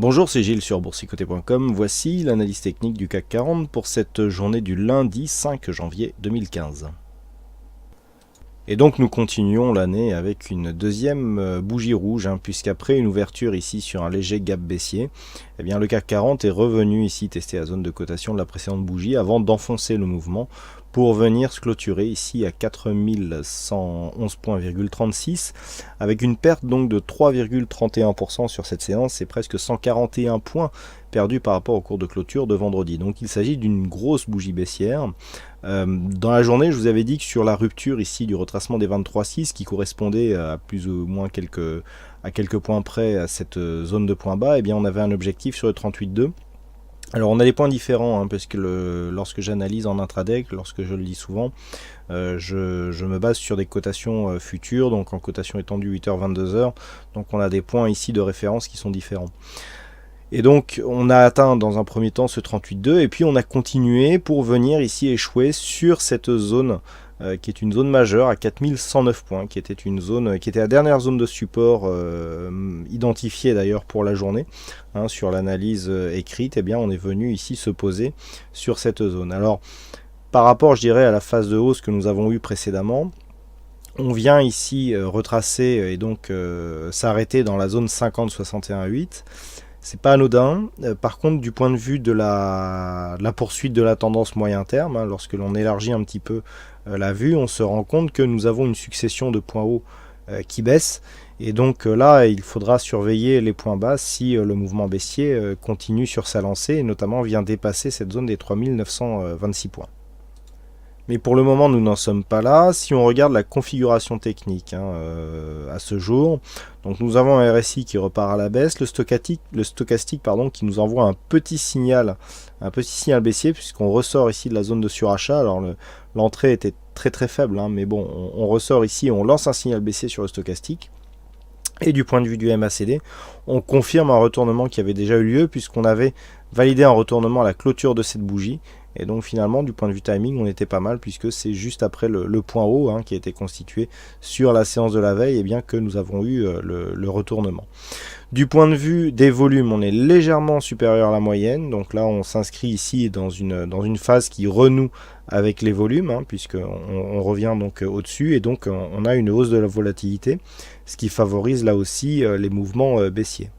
Bonjour, c'est Gilles sur boursicoté.com. Voici l'analyse technique du CAC 40 pour cette journée du lundi 5 janvier 2015. Et donc nous continuons l'année avec une deuxième bougie rouge, puisqu'après une ouverture ici sur un léger gap baissier, eh bien le CAC 40 est revenu ici tester la zone de cotation de la précédente bougie avant d'enfoncer le mouvement pour venir se clôturer ici à 4111,36 points, avec une perte donc de 3,31% sur cette séance. C'est presque 141 points perdus par rapport au cours de clôture de vendredi. Donc il s'agit d'une grosse bougie baissière. Dans la journée, je vous avais dit que sur la rupture ici du retracement des 23,6 qui correspondait à plus ou moins quelques points près à cette zone de point bas, eh bien on avait un objectif sur le 38,2. Alors on a des points différents, parce que lorsque j'analyse en intraday, lorsque je le dis souvent, je me base sur des cotations futures, donc en cotation étendue 8h, 22h, donc on a des points ici de référence qui sont différents. Et donc on a atteint dans un premier temps ce 38,2 et puis on a continué pour venir ici échouer sur cette zone qui est une zone majeure à 4109 points, qui était la dernière zone de support identifiée d'ailleurs pour la journée, sur l'analyse écrite. Eh bien on est venu ici se poser sur cette zone. Alors par rapport, je dirais, à la phase de hausse que nous avons eue précédemment, on vient ici retracer et donc s'arrêter dans la zone 50-61,8. C'est pas anodin. Par contre, du point de vue de la poursuite de la tendance moyen terme, lorsque l'on élargit un petit peu la vue, on se rend compte que nous avons une succession de points hauts qui baissent. Et donc là, il faudra surveiller les points bas si le mouvement baissier continue sur sa lancée et notamment vient dépasser cette zone des 3926 points. Mais pour le moment, nous n'en sommes pas là. Si on regarde la configuration technique à ce jour, donc nous avons un RSI qui repart à la baisse, le stochastique qui nous envoie un petit signal baissier, puisqu'on ressort ici de la zone de surachat. Alors l'entrée était très très faible, mais bon, on ressort ici, on lance un signal baissier sur le stochastique. Et du point de vue du MACD, on confirme un retournement qui avait déjà eu lieu, puisqu'on avait validé un retournement à la clôture de cette bougie. Et donc finalement, du point de vue timing, on était pas mal, puisque c'est juste après le point haut qui a été constitué sur la séance de la veille, et bien que nous avons eu le retournement. Du point de vue des volumes, on est légèrement supérieur à la moyenne. Donc là, on s'inscrit ici dans une phase qui renoue avec les volumes, puisqu'on revient donc au-dessus, et donc on a une hausse de la volatilité, ce qui favorise là aussi les mouvements baissiers.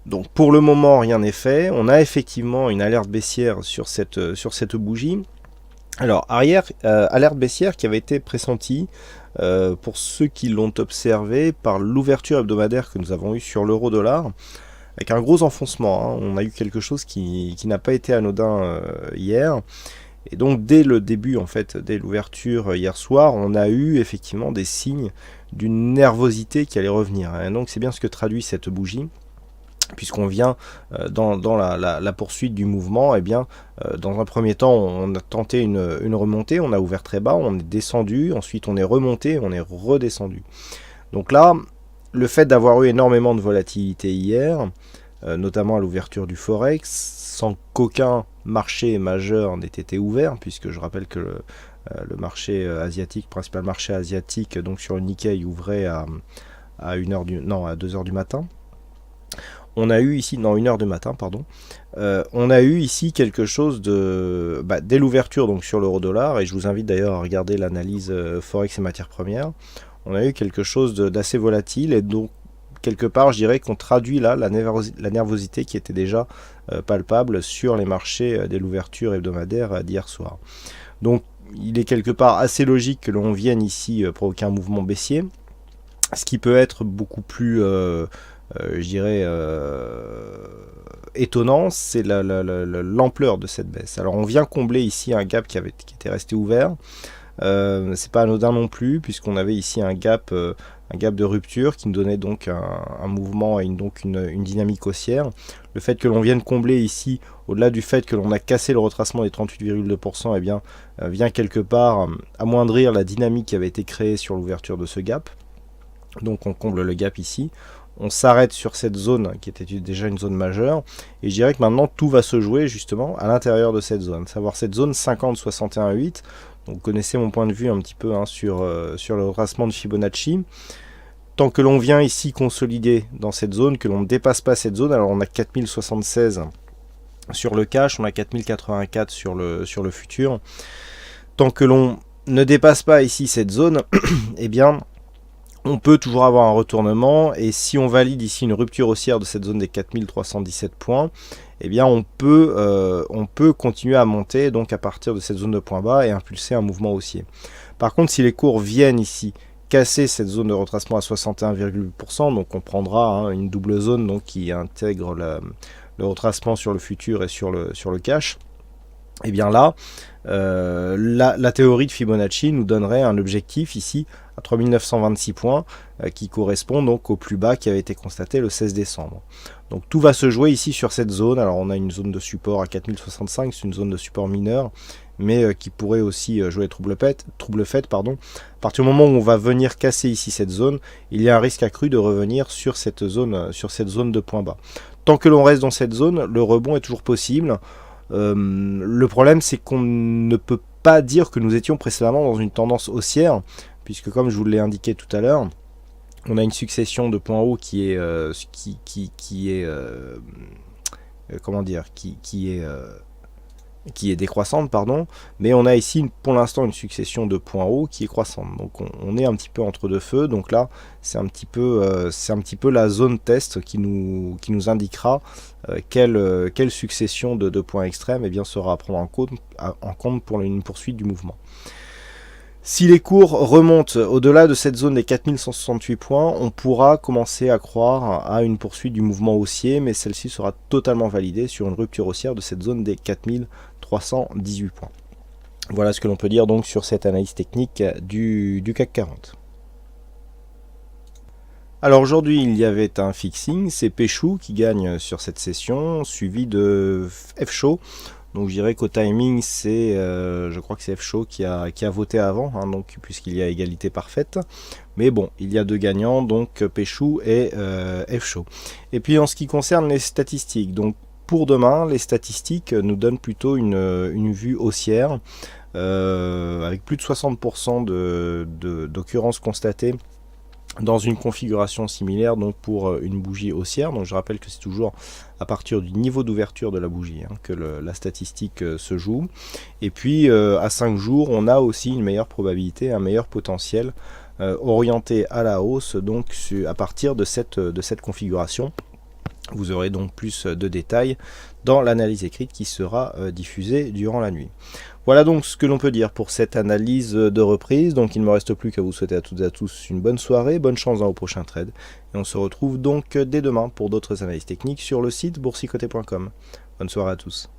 Donc pour le moment, rien n'est fait. On a effectivement une alerte baissière sur cette bougie. Alors alerte baissière qui avait été pressentie pour ceux qui l'ont observé par l'ouverture hebdomadaire que nous avons eue sur l'euro-dollar, avec un gros enfoncement. On a eu quelque chose qui n'a pas été anodin hier. Et donc dès le début, dès l'ouverture hier soir, on a eu effectivement des signes d'une nervosité qui allait revenir. Donc c'est bien ce que traduit cette bougie, puisqu'on vient dans la poursuite du mouvement. Dans un premier temps, on a tenté une remontée, on a ouvert très bas, on est descendu, ensuite on est remonté, on est redescendu. Donc là, le fait d'avoir eu énormément de volatilité hier, notamment à l'ouverture du Forex, sans qu'aucun marché majeur n'ait été ouvert, puisque je rappelle que le marché asiatique, principal marché asiatique, donc sur le Nikkei, ouvrait à 2h du matin. On a eu ici, 1h du matin, pardon. On a eu ici quelque chose de... dès l'ouverture donc sur l'euro-dollar, et je vous invite d'ailleurs à regarder l'analyse Forex et matières premières, on a eu quelque chose d'assez volatile, et donc quelque part je dirais qu'on traduit là la nervosité qui était déjà palpable sur les marchés dès l'ouverture hebdomadaire d'hier soir. Donc il est quelque part assez logique que l'on vienne ici provoquer un mouvement baissier, ce qui peut être beaucoup plus... étonnant, c'est l'ampleur de cette baisse. Alors on vient combler ici un gap qui était resté ouvert. C'est pas anodin non plus, puisqu'on avait ici un gap de rupture qui nous donnait donc un mouvement et une dynamique haussière. Le fait que l'on vienne combler ici, au-delà du fait que l'on a cassé le retracement des 38,2%, vient quelque part amoindrir la dynamique qui avait été créée sur l'ouverture de ce gap. Donc on comble le gap ici. On s'arrête sur cette zone qui était déjà une zone majeure, et je dirais que maintenant tout va se jouer justement à l'intérieur de cette zone, savoir cette zone 50-61,8. Donc vous connaissez mon point de vue un petit peu sur le retracement de Fibonacci. Tant que l'on vient ici consolider dans cette zone, que l'on ne dépasse pas cette zone, alors on a 4076 sur le cash, on a 4084 sur le futur. Tant que l'on ne dépasse pas ici cette zone, eh bien on peut toujours avoir un retournement, et si on valide ici une rupture haussière de cette zone des 4317 points, eh bien on peut continuer à monter donc à partir de cette zone de point bas et impulser un mouvement haussier. Par contre, si les cours viennent ici casser cette zone de retracement à 61,8%, donc on prendra une double zone donc qui intègre le retracement sur le futur et sur le cash, et bien là, la théorie de Fibonacci nous donnerait un objectif ici à 3926 points qui correspond donc au plus bas qui avait été constaté le 16 décembre. Donc tout va se jouer ici sur cette zone. Alors on a une zone de support à 4065, c'est une zone de support mineur, mais qui pourrait aussi jouer trouble fête. Pardon. À partir du moment où on va venir casser ici cette zone, il y a un risque accru de revenir sur cette zone de point bas. Tant que l'on reste dans cette zone, le rebond est toujours possible. Le problème, c'est qu'on ne peut pas dire que nous étions précédemment dans une tendance haussière, puisque comme je vous l'ai indiqué tout à l'heure, on a une succession de points hauts qui est décroissante, pardon, mais on a ici pour l'instant une succession de points hauts qui est croissante. Donc on est un petit peu entre deux feux. Donc là, c'est un petit peu la zone test qui nous indiquera quelle succession de points extrêmes sera à prendre en compte pour une poursuite du mouvement. Si les cours remontent au-delà de cette zone des 4168 points, on pourra commencer à croire à une poursuite du mouvement haussier, mais celle-ci sera totalement validée sur une rupture haussière de cette zone des 4318 points. Voilà ce que l'on peut dire donc sur cette analyse technique du CAC 40. Alors aujourd'hui, il y avait un fixing, c'est Péchou qui gagne sur cette session, suivi de F-Show. Donc je dirais qu'au timing, je crois que c'est F-Show qui a voté avant, donc puisqu'il y a égalité parfaite. Mais bon, il y a deux gagnants, donc Péchou et F-Show. Et puis en ce qui concerne les statistiques, donc pour demain, les statistiques nous donnent plutôt une vue haussière, avec plus de 60% d'occurrences constatées dans une configuration similaire donc pour une bougie haussière. Donc je rappelle que c'est toujours à partir du niveau d'ouverture de la bougie que la statistique se joue. Et puis à 5 jours, on a aussi une meilleure probabilité, un meilleur potentiel orienté à la hausse donc à partir de cette configuration. Vous aurez donc plus de détails dans l'analyse écrite qui sera diffusée durant la nuit. Voilà donc ce que l'on peut dire pour cette analyse de reprise. Donc il ne me reste plus qu'à vous souhaiter à toutes et à tous une bonne soirée, bonne chance dans vos prochains trades. Et on se retrouve donc dès demain pour d'autres analyses techniques sur le site boursicoté.com. Bonne soirée à tous.